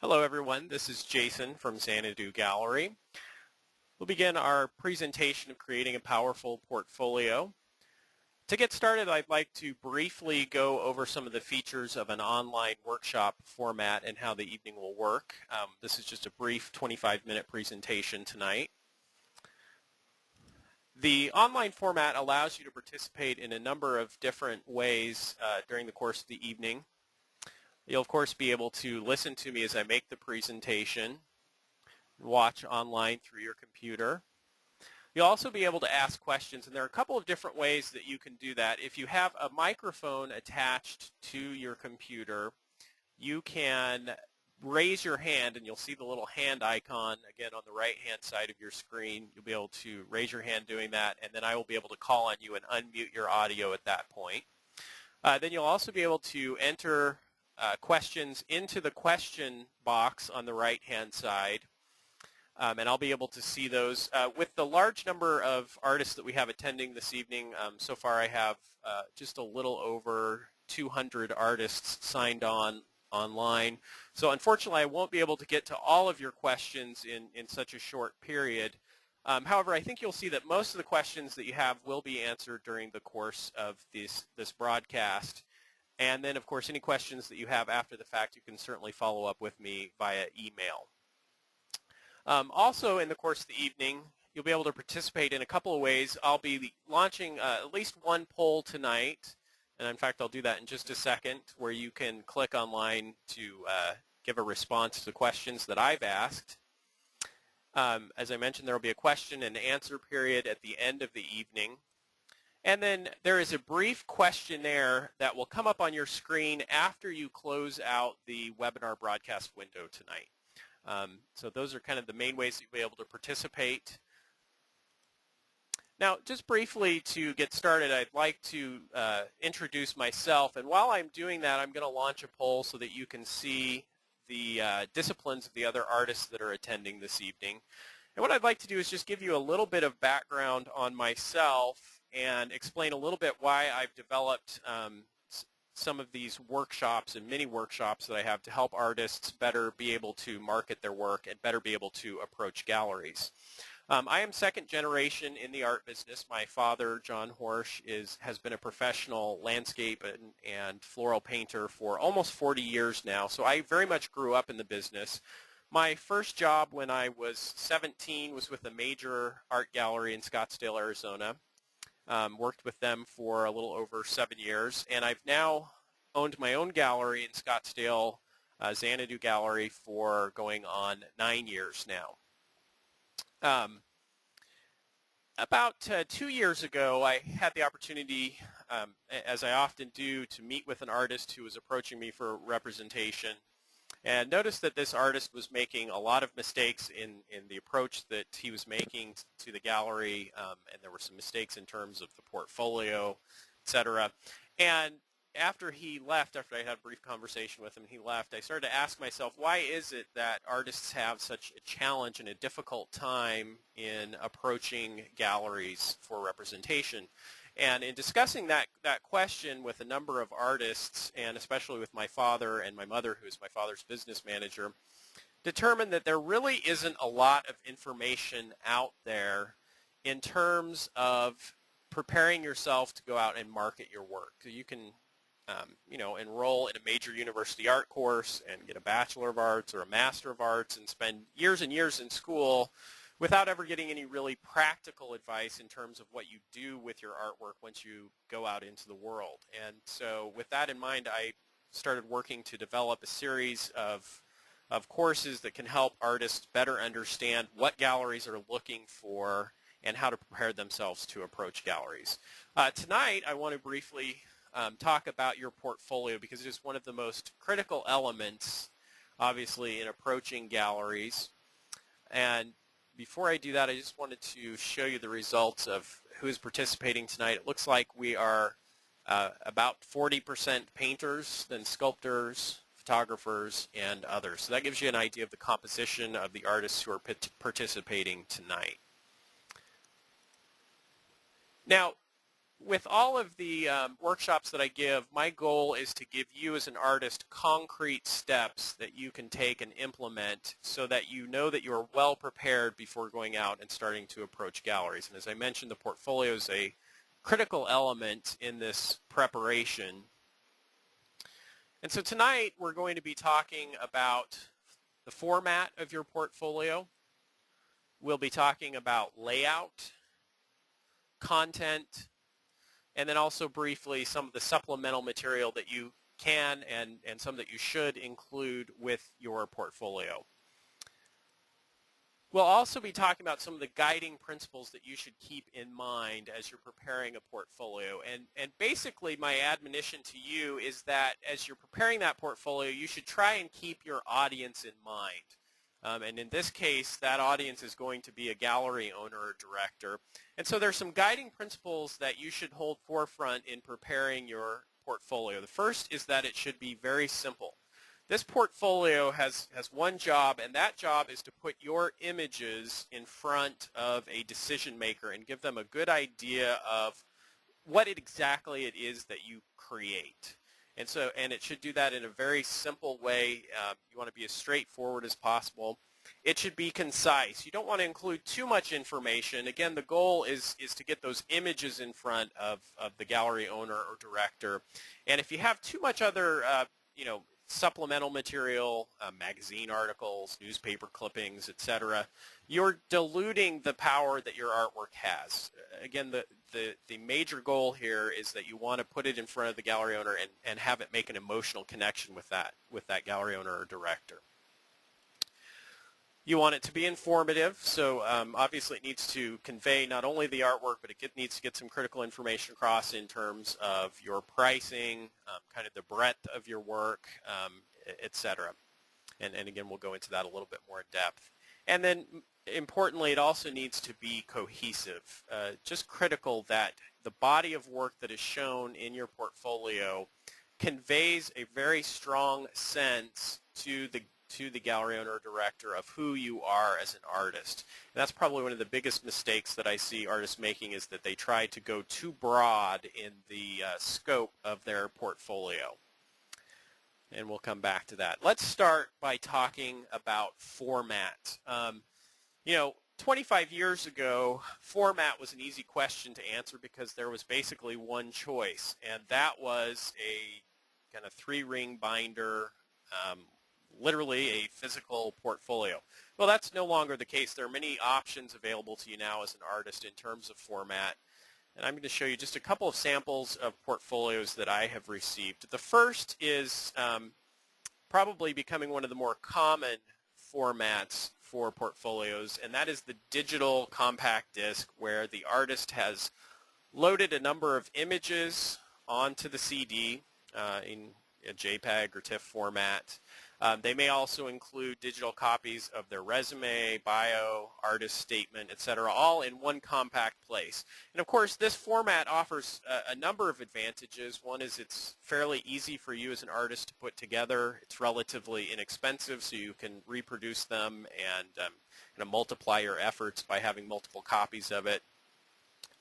Hello everyone, this is Jason from Xanadu Gallery. We'll begin our presentation of creating a powerful portfolio. To get started, I'd like to briefly go over some of the features of an online workshop format and how the evening will work. This is just a brief 25-minute presentation tonight. The online format allows you to participate in a number of different ways during the course of the evening. You'll, of course, be able to listen to me as I make the presentation, watch online through your computer. You'll also be able to ask questions, and there are a couple of different ways that you can do that. If you have a microphone attached to your computer, you can raise your hand, and you'll see the little hand icon, again, on the right-hand side of your screen. You'll be able to raise your hand doing that, and then I will be able to call on you and unmute your audio at that point. Then you'll also be able to enter questions into the question box on the right-hand side, and I'll be able to see those. With the large number of artists that we have attending this evening, so far I have just a little over 200 artists signed on online. So unfortunately, I won't be able to get to all of your questions in such a short period. However, I think you'll see that most of the questions that you have will be answered during the course of this broadcast. And then, of course, any questions that you have after the fact, you can certainly follow up with me via email. Also, in the course of the evening, you'll be able to participate in a couple of ways. I'll be launching at least one poll tonight, and in fact, I'll do that in just a second, where you can click online to give a response to the questions that I've asked. As I mentioned, there will be a question and answer period at the end of the evening. And then there is a brief questionnaire that will come up on your screen after you close out the webinar broadcast window tonight. So those are kind of the main ways that you'll be able to participate. Now, just briefly to get started, I'd like to introduce myself. And while I'm doing that, I'm going to launch a poll so that you can see the disciplines of the other artists that are attending this evening. And what I'd like to do is just give you a little bit of background on myself and explain a little bit why I've developed some of these workshops and mini workshops that I have to help artists better be able to market their work and better be able to approach galleries. I am second generation in the art business. My father, John Horejs, has been a professional landscape and floral painter for almost 40 years now, so I very much grew up in the business. My first job when I was 17 was with a major art gallery in Scottsdale, Arizona. Worked with them for a little over 7 years, and I've now owned my own gallery in Scottsdale, Xanadu Gallery, for going on 9 years now. About 2 years ago, I had the opportunity, as I often do, to meet with an artist who was approaching me for representation, and noticed that this artist was making a lot of mistakes in the approach that he was making to the gallery, and there were some mistakes in terms of the portfolio, etc. And after he left, after I had a brief conversation with him, he left, I started to ask myself, why is it that artists have such a challenge and a difficult time in approaching galleries for representation? And in discussing that question with a number of artists, and especially with my father and my mother, who is my father's business manager, determined that there really isn't a lot of information out there in terms of preparing yourself to go out and market your work. So you can enroll in a major university art course and get a Bachelor of Arts or a Master of Arts and spend years and years in school without ever getting any really practical advice in terms of what you do with your artwork once you go out into the world. And so with that in mind, I started working to develop a series of courses that can help artists better understand what galleries are looking for and how to prepare themselves to approach galleries. Tonight, I want to briefly talk about your portfolio, because it is one of the most critical elements, obviously, in approaching galleries. And before I do that, I just wanted to show you the results of who is participating tonight. It looks like we are about 40% painters, then sculptors, photographers, and others. So that gives you an idea of the composition of the artists who are participating tonight. Now, With all of the workshops that I give, my goal is to give you as an artist concrete steps that you can take and implement so that you know that you're well prepared before going out and starting to approach galleries. And as I mentioned, the portfolio is a critical element in this preparation. And so tonight we're going to be talking about the format of your portfolio. We'll be talking about layout, content, and then also briefly some of the supplemental material that you can and some that you should include with your portfolio. We'll also be talking about some of the guiding principles that you should keep in mind as you're preparing a portfolio. And basically my admonition to you is that as you're preparing that portfolio, you should try and keep your audience in mind. And in this case, that audience is going to be a gallery owner or director. And so there's some guiding principles that you should hold forefront in preparing your portfolio. The first is that it should be very simple. This portfolio has one job, and that job is to put your images in front of a decision maker and give them a good idea of what exactly it is that you create. And it should do that in a very simple way. You want to be as straightforward as possible. It should be concise. You don't want to include too much information. Again, the goal is to get those images in front of the gallery owner or director. And if you have too much other, supplemental material, magazine articles, newspaper clippings, etc., you're diluting the power that your artwork has. Again, the major goal here is that you want to put it in front of the gallery owner and have it make an emotional connection with that gallery owner or director. You want it to be informative, so obviously it needs to convey not only the artwork, but it needs to get some critical information across in terms of your pricing, kind of the breadth of your work, etc. And again, we'll go into that a little bit more in depth. And then importantly, it also needs to be cohesive. Just critical that the body of work that is shown in your portfolio conveys a very strong sense to the gallery owner or director of who you are as an artist. And that's probably one of the biggest mistakes that I see artists making, is that they try to go too broad in the scope of their portfolio. And we'll come back to that. Let's start by talking about format. 25 years ago, format was an easy question to answer because there was basically one choice, and that was a kind of 3-ring binder, literally a physical portfolio. Well, that's no longer the case. There are many options available to you now as an artist in terms of format. And I'm going to show you just a couple of samples of portfolios that I have received. The first is probably becoming one of the more common formats for portfolios, and that is the digital compact disc, where the artist has loaded a number of images onto the CD in a JPEG or TIFF format. They may also include digital copies of their resume, bio, artist statement, etc., all in one compact place. And of course, this format offers a number of advantages. One is it's fairly easy for you as an artist to put together. It's relatively inexpensive, so you can reproduce them and kind of multiply your efforts by having multiple copies of it.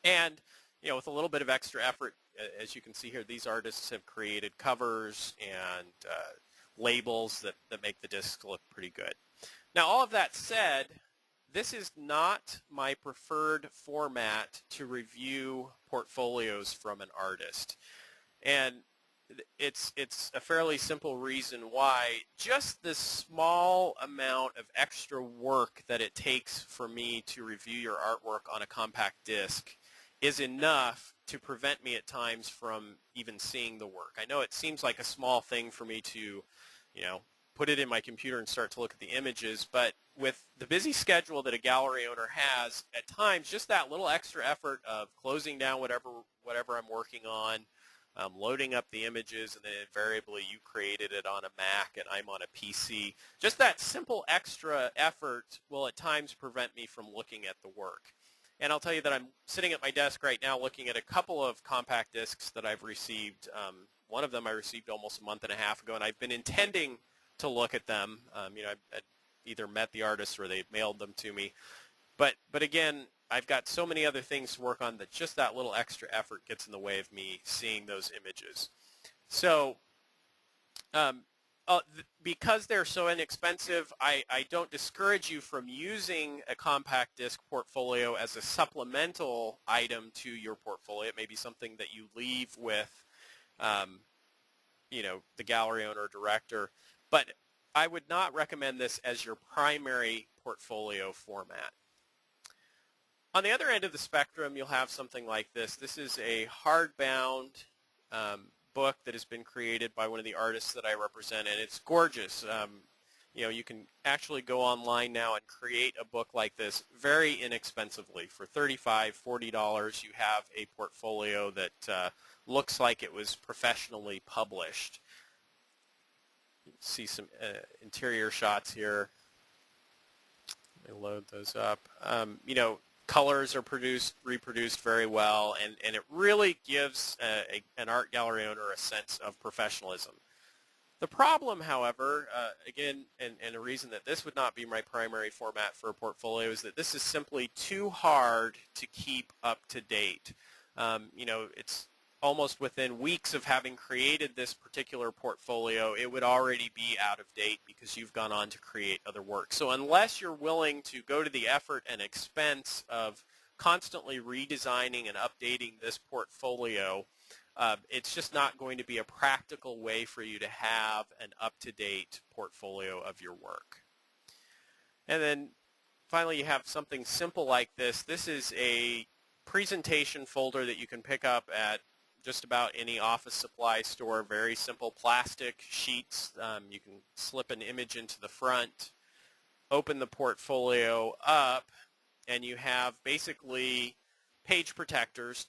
And with a little bit of extra effort, as you can see here, these artists have created covers and labels that make the disc look pretty good. Now, all of that said, this is not my preferred format to review portfolios from an artist. And it's a fairly simple reason why. Just the small amount of extra work that it takes for me to review your artwork on a compact disc is enough to prevent me at times from even seeing the work. I know it seems like a small thing for me to, put it in my computer and start to look at the images, but with the busy schedule that a gallery owner has, at times just that little extra effort of closing down whatever I'm working on, loading up the images, and then invariably you created it on a Mac and I'm on a PC, just that simple extra effort will at times prevent me from looking at the work. And I'll tell you that I'm sitting at my desk right now looking at a couple of compact discs that I've received. One of them I received almost a month and a half ago, and I've been intending to look at them. I'd either met the artist or they mailed them to me. But again, I've got so many other things to work on that just that little extra effort gets in the way of me seeing those images. So because they're so inexpensive, I don't discourage you from using a compact disc portfolio as a supplemental item to your portfolio. It may be something that you leave with, the gallery owner or director, but I would not recommend this as your primary portfolio format. On the other end of the spectrum, you'll have something like this. This is a hardbound book that has been created by one of the artists that I represent, and it's gorgeous. You can actually go online now and create a book like this very inexpensively. For $35, $40, you have a portfolio that looks like it was professionally published. You can see some interior shots here. Let me load those up. Colors are reproduced very well, and it really gives an art gallery owner a sense of professionalism. The problem, however, again, and a reason that this would not be my primary format for a portfolio, is that this is simply too hard to keep up to date. It's almost within weeks of having created this particular portfolio, it would already be out of date because you've gone on to create other work. So unless you're willing to go to the effort and expense of constantly redesigning and updating this portfolio, it's just not going to be a practical way for you to have an up-to-date portfolio of your work. And then finally, you have something simple like this. This is a presentation folder that you can pick up at just about any office supply store. Very simple plastic sheets. You can slip an image into the front, open the portfolio up, and you have basically page protectors,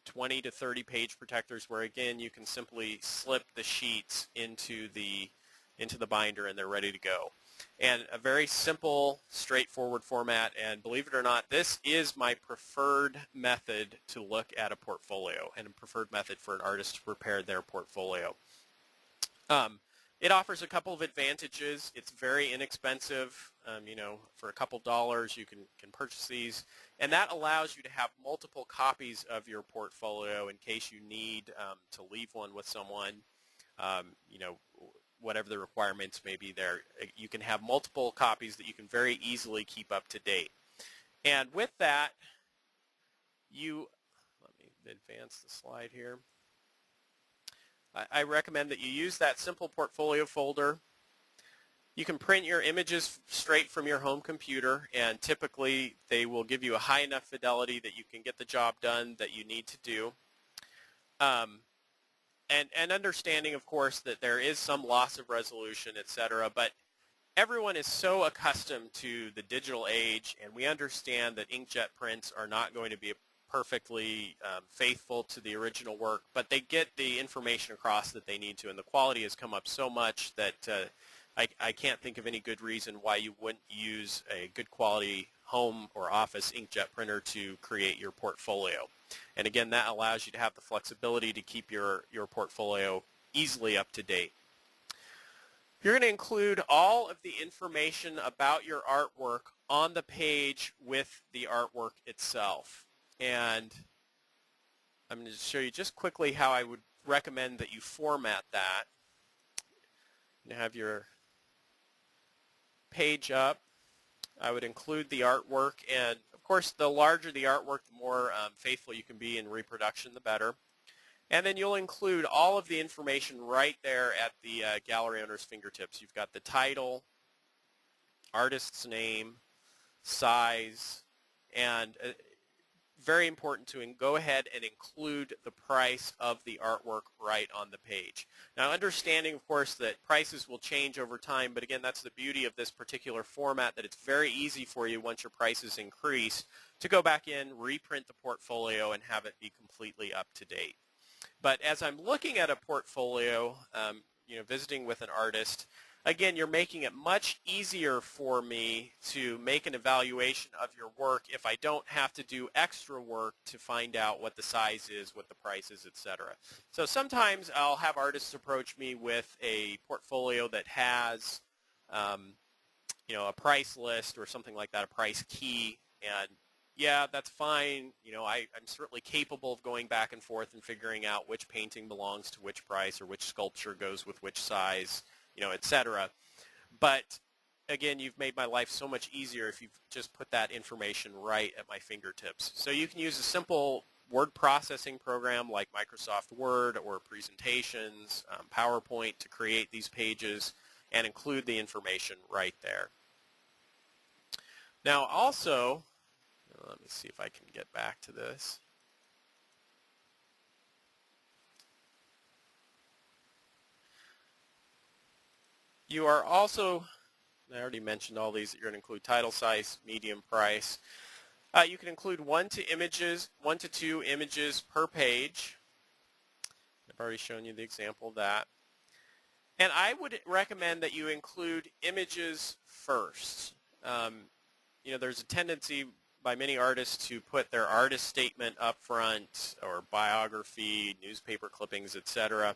20 to 30 page protectors, where again you can simply slip the sheets into the binder and they're ready to go. And a very simple, straightforward format, and believe it or not, this is my preferred method to look at a portfolio and a preferred method for an artist to prepare their portfolio. It offers a couple of advantages. It's very inexpensive. For a couple dollars you can purchase these, and that allows you to have multiple copies of your portfolio in case you need to leave one with someone. Whatever the requirements may be there, you can have multiple copies that you can very easily keep up to date. And with that, let me advance the slide here. I recommend that you use that simple portfolio folder. You can print your images straight from your home computer, and typically they will give you a high enough fidelity that you can get the job done that you need to do. And understanding, of course, that there is some loss of resolution, etc., but everyone is so accustomed to the digital age, and we understand that inkjet prints are not going to be perfectly faithful to the original work, but they get the information across that they need to, and the quality has come up so much that I can't think of any good reason why you wouldn't use a good quality home or office inkjet printer to create your portfolio. And again, that allows you to have the flexibility to keep your portfolio easily up to date. You're going to include all of the information about your artwork on the page with the artwork itself. And I'm going to show you just quickly how I would recommend that you format that. You have your page up. I would include the artwork, and of course the larger the artwork, the more faithful you can be in reproduction, the better. And then you'll include all of the information right there at the gallery owner's fingertips. You've got the title, artist's name, size, and very important to go ahead and include the price of the artwork right on the page. Now, understanding, of course, that prices will change over time, but again, that's the beauty of this particular format, that it's very easy for you once your prices increase to go back in, reprint the portfolio, and have it be completely up to date. But as I'm looking at a portfolio, visiting with an artist, again, you're making it much easier for me to make an evaluation of your work if I don't have to do extra work to find out what the size is, what the price is, etc. So sometimes I'll have artists approach me with a portfolio that has, a price list or something like that, a price key, and yeah, that's fine. I'm certainly capable of going back and forth and figuring out which painting belongs to which price or which sculpture goes with which size, etc. But again, you've made my life so much easier if you've just put that information right at my fingertips. So you can use a simple word processing program like Microsoft Word or Presentations, PowerPoint to create these pages and include the information right there. Now also, let me see if I can get back to this. You are also, I already mentioned all these, that you're going to include title size, medium price. You can include 1 to 2 images per page. I've already shown you the example of that. And I would recommend that you include images first. There's a tendency by many artists to put their artist statement up front, or biography, newspaper clippings, etc.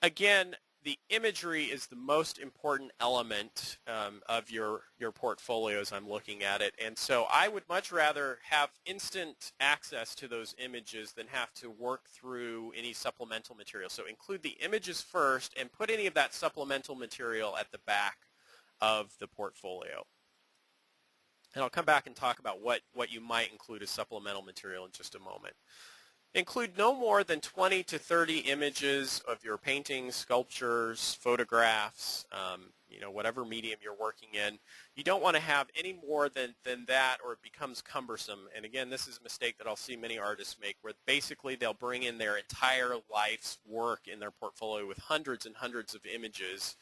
Again, the imagery is the most important element of your portfolio as I'm looking at it. And so I would much rather have instant access to those images than have to work through any supplemental material. So include the images first and put any of that supplemental material at the back of the portfolio. And I'll come back and talk about what you might include as supplemental material in just a moment. Include no more than 20 to 30 images of your paintings, sculptures, photographs, whatever medium you're working in. You don't want to have any more than that, or it becomes cumbersome. And again, this is a mistake that I'll see many artists make, where basically they'll bring in their entire life's work in their portfolio with hundreds and hundreds of images.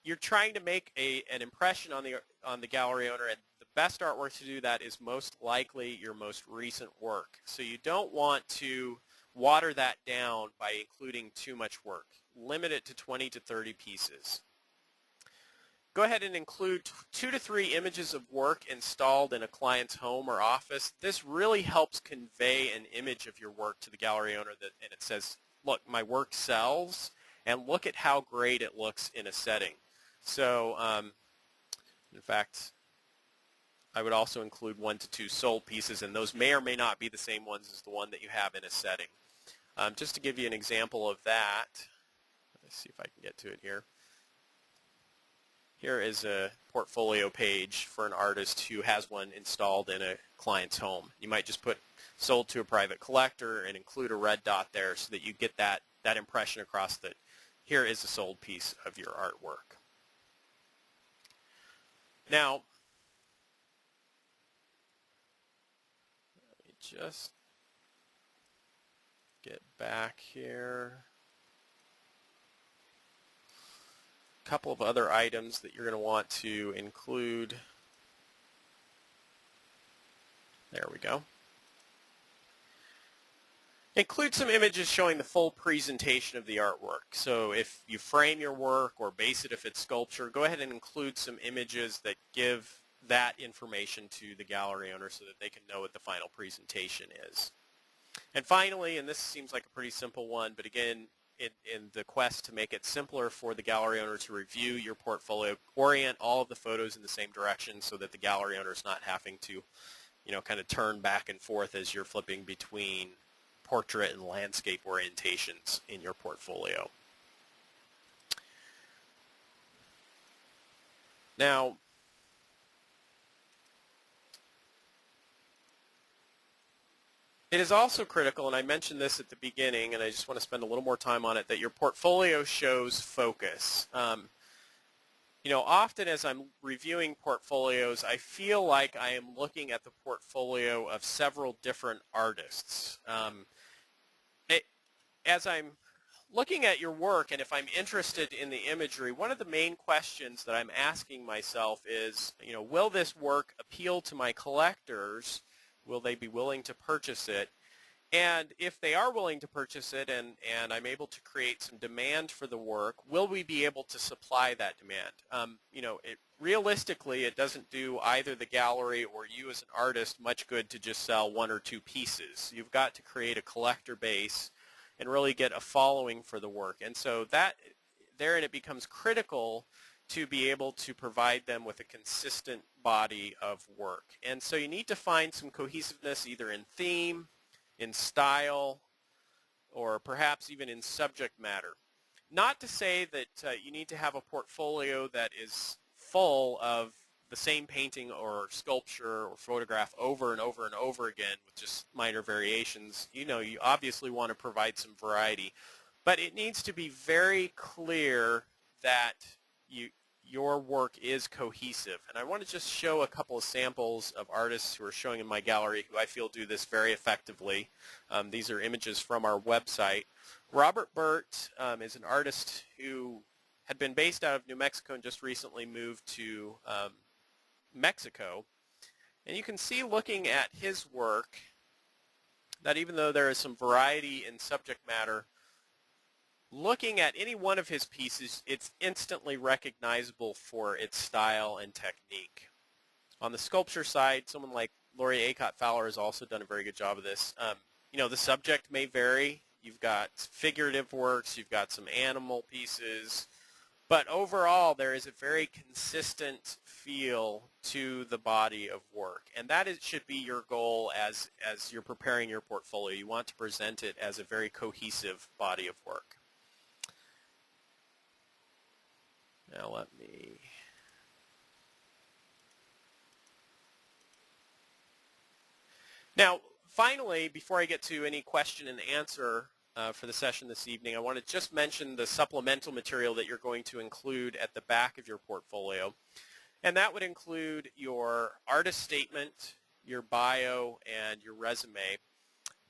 You're trying to make an impression on the gallery owner, and the best artwork to do that is most likely your most recent work. So you don't want to water that down by including too much work. Limit it to 20 to 30 pieces. Go ahead and include 2 to 3 images of work installed in a client's home or office. This really helps convey an image of your work to the gallery owner, and it says, look, my work sells, and look at how great it looks in a setting. So, in fact, I would also include 1 to 2 sold pieces, and those may or may not be the same ones as the one that you have in a setting. Just to give you an example of that, let's see if I can get to it here. Here is a portfolio page for an artist who has one installed in a client's home. You might just put sold to a private collector and include a red dot there so that you get that impression across that here is a sold piece of your artwork. Now, let me just get back here. A couple of other items that you're going to want to include. There we go. Include some images showing the full presentation of the artwork. So if you frame your work or base it if it's sculpture, go ahead and include some images that give that information to the gallery owner so that they can know what the final presentation is. And finally, and this seems like a pretty simple one, but again, in the quest to make it simpler for the gallery owner to review your portfolio, orient all of the photos in the same direction so that the gallery owner is not having to, kind of turn back and forth as you're flipping between portrait and landscape orientations in your portfolio. Now, it is also critical, and I mentioned this at the beginning, and I just want to spend a little more time on it, that your portfolio shows focus. Often as I'm reviewing portfolios, I feel like I am looking at the portfolio of several different artists. As I'm looking at your work, and if I'm interested in the imagery, one of the main questions that I'm asking myself is, will this work appeal to my collectors? Will they be willing to purchase it? And if they are willing to purchase it and I'm able to create some demand for the work, will we be able to supply that demand? Realistically, it doesn't do either the gallery or you as an artist much good to just sell 1 or 2 pieces. You've got to create a collector base and really get a following for the work. And so that therein it becomes critical to be able to provide them with a consistent body of work. And so you need to find some cohesiveness either in theme, in style, or perhaps even in subject matter. Not to say that you need to have a portfolio that is full of the same painting or sculpture or photograph over and over and over again with just minor variations. You know, you obviously want to provide some variety, but it needs to be very clear that your work is cohesive. And I want to just show a couple of samples of artists who are showing in my gallery who I feel do this very effectively. These are images from our website. Robert Burt is an artist who had been based out of New Mexico and just recently moved to Mexico. And you can see, looking at his work, that even though there is some variety in subject matter, looking at any one of his pieces, it's instantly recognizable for its style and technique. On the sculpture side, someone like Laurie Acott Fowler has also done a very good job of this. You know, the subject may vary. You've got figurative works, you've got some animal pieces, but overall there is a very consistent feel to the body of work. And that should be your goal as you're preparing your portfolio. You want to present it as a very cohesive body of work. Now let me... Now, finally, before I get to any question and answer for the session this evening, I want to just mention the supplemental material that you're going to include at the back of your portfolio. And that would include your artist statement, your bio, and your resume.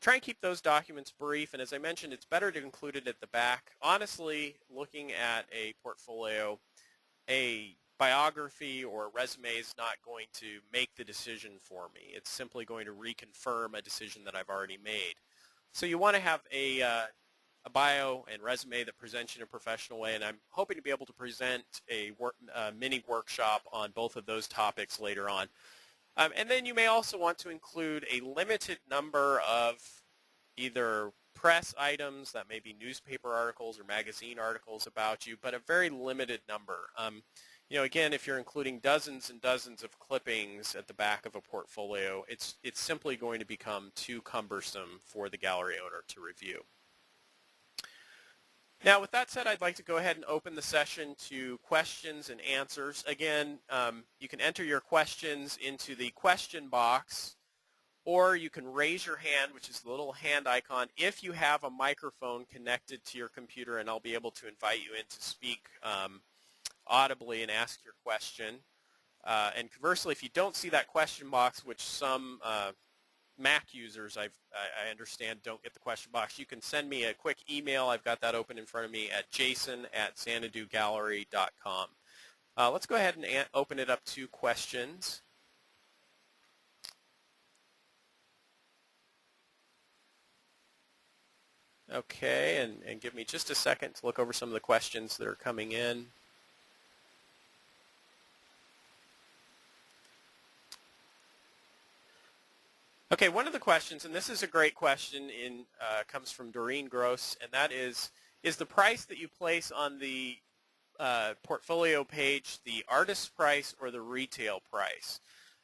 Try and keep those documents brief, and as I mentioned, it's better to include it at the back. Honestly, looking at a portfolio, a biography or a resume is not going to make the decision for me. It's simply going to reconfirm a decision that I've already made. So you want to have a bio and resume that presents you in a professional way, and I'm hoping to be able to present a mini workshop on both of those topics later on. And then you may also want to include a limited number of either press items, that may be newspaper articles or magazine articles about you, but a very limited number. You know, again, if you're including dozens and dozens of clippings at the back of a portfolio, it's simply going to become too cumbersome for the gallery owner to review. Now, with that said, I'd like to go ahead and open the session to questions and answers. Again, you can enter your questions into the question box, or you can raise your hand, which is the little hand icon, if you have a microphone connected to your computer, and I'll be able to invite you in to speak audibly and ask your question. And conversely, if you don't see that question box, which some Mac users, I understand, don't get the question box, you can send me a quick email. I've got that open in front of me at jason@xanadugallery.com. Let's go ahead and open it up to questions. Okay, and give me just a second to look over some of the questions that are coming in. Okay, one of the questions, and this is a great question, comes from Doreen Gross, and that is the price that you place on the portfolio page the artist price or the retail price?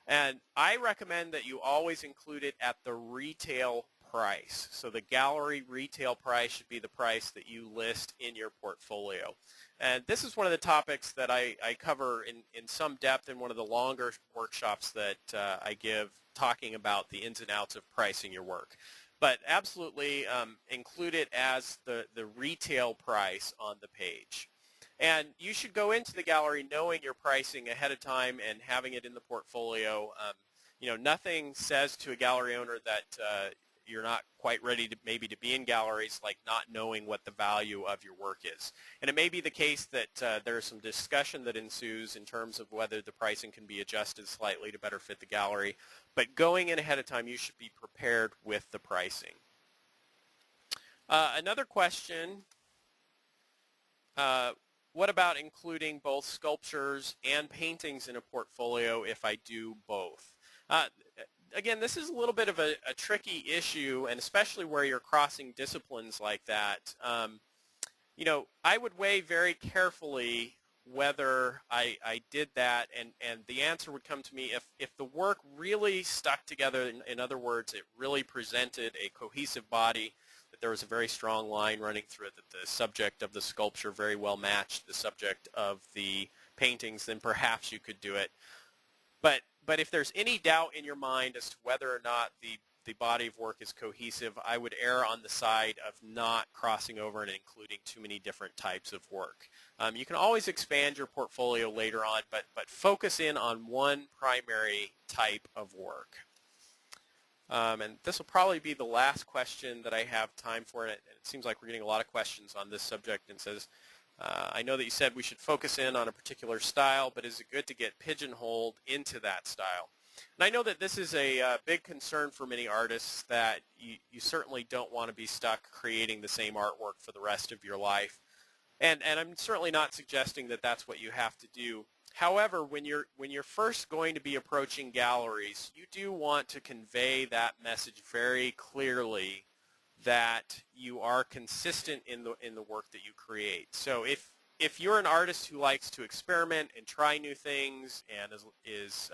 And I recommend that you always include it at the retail price. So the gallery retail price should be the price that you list in your portfolio. And this is one of the topics that I cover in some depth in one of the longer workshops that I give, talking about the ins and outs of pricing your work. But absolutely include it as the retail price on the page. And you should go into the gallery knowing your pricing ahead of time and having it in the portfolio. You know, nothing says to a gallery owner that you're not quite ready to maybe to be in galleries like not knowing what the value of your work is. And it may be the case that there is some discussion that ensues in terms of whether the pricing can be adjusted slightly to better fit the gallery. But going in ahead of time, you should be prepared with the pricing. Another question, what about including both sculptures and paintings in a portfolio if I do both? Again, this is a little bit of a tricky issue, and especially where you're crossing disciplines like that. You know, I would weigh very carefully whether I did that, and the answer would come to me if the work really stuck together. In other words, it really presented a cohesive body, that there was a very strong line running through it, that the subject of the sculpture very well matched the subject of the paintings, then perhaps you could do it. But if there's any doubt in your mind as to whether or not the body of work is cohesive, I would err on the side of not crossing over and including too many different types of work. You can always expand your portfolio later on, but focus in on one primary type of work. And this will probably be the last question that I have time for, and it seems like we're getting a lot of questions on this subject. And says, I know that you said we should focus in on a particular style, but is it good to get pigeonholed into that style? And I know that this is a big concern for many artists, that you certainly don't want to be stuck creating the same artwork for the rest of your life. And I'm certainly not suggesting that that's what you have to do. However, when you're first going to be approaching galleries, you do want to convey that message very clearly, that you are consistent in the work that you create. So if you're an artist who likes to experiment and try new things and is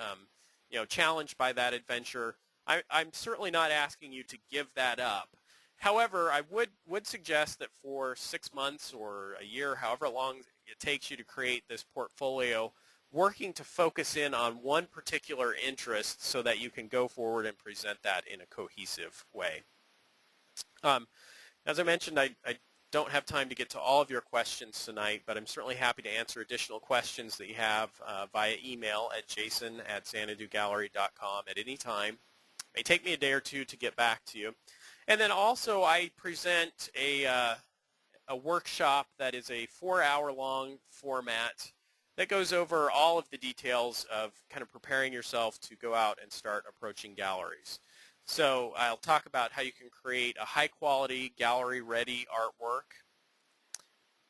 challenged by that adventure, I'm certainly not asking you to give that up. However, I would suggest that for 6 months or a year, however long it takes you to create this portfolio, working to focus in on one particular interest so that you can go forward and present that in a cohesive way. As I mentioned, I don't have time to get to all of your questions tonight, but I'm certainly happy to answer additional questions that you have via email at jason@xanadugallery.com at any time. It may take me a day or two to get back to you. And then also I present a workshop that is a 4-hour-long format that goes over all of the details of kind of preparing yourself to go out and start approaching galleries. So I'll talk about how you can create a high-quality, gallery-ready artwork,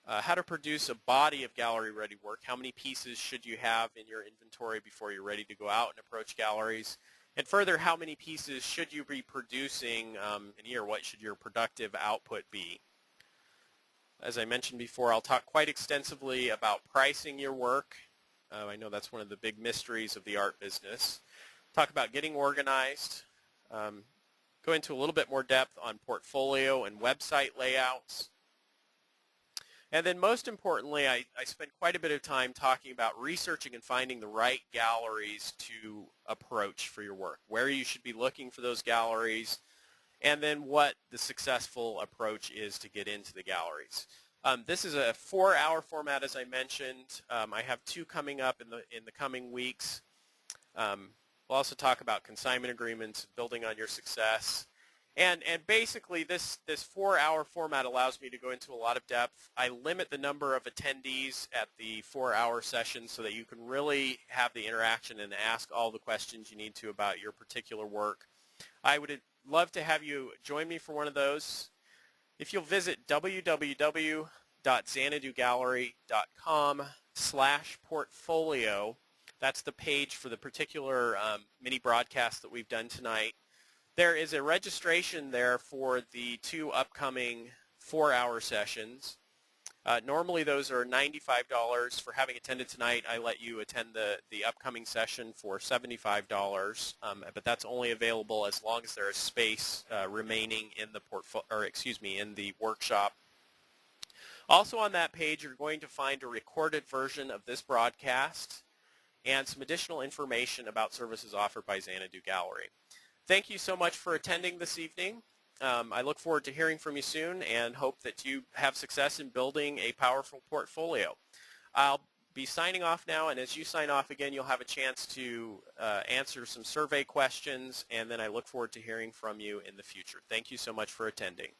how to produce a body of gallery-ready work, how many pieces should you have in your inventory before you're ready to go out and approach galleries, and further, how many pieces should you be producing in a year? What should your productive output be? As I mentioned before, I'll talk quite extensively about pricing your work. I know that's one of the big mysteries of the art business. Talk about getting organized. Go into a little bit more depth on portfolio and website layouts. And then most importantly, I spend quite a bit of time talking about researching and finding the right galleries to approach for your work, where you should be looking for those galleries, and then what the successful approach is to get into the galleries. This is a 4-hour format, as I mentioned. I have 2 coming up in the coming weeks. We'll also talk about consignment agreements, building on your success. And basically, this 4-hour format allows me to go into a lot of depth. I limit the number of attendees at the 4-hour session so that you can really have the interaction and ask all the questions you need to about your particular work. I would love to have you join me for one of those. If you'll visit www.xanadugallery.com/portfolio, that's the page for the particular mini broadcast that we've done tonight. There is a registration there for the 2 upcoming 4-hour sessions. Normally those are $95. For having attended tonight, I let you attend the upcoming session for $75, but that's only available as long as there is space remaining in the in the workshop. Also on that page, you're going to find a recorded version of this broadcast and some additional information about services offered by Xanadu Gallery. Thank you so much for attending this evening. I look forward to hearing from you soon and hope that you have success in building a powerful portfolio. I'll be signing off now, and as you sign off again, you'll have a chance to answer some survey questions, and then I look forward to hearing from you in the future. Thank you so much for attending.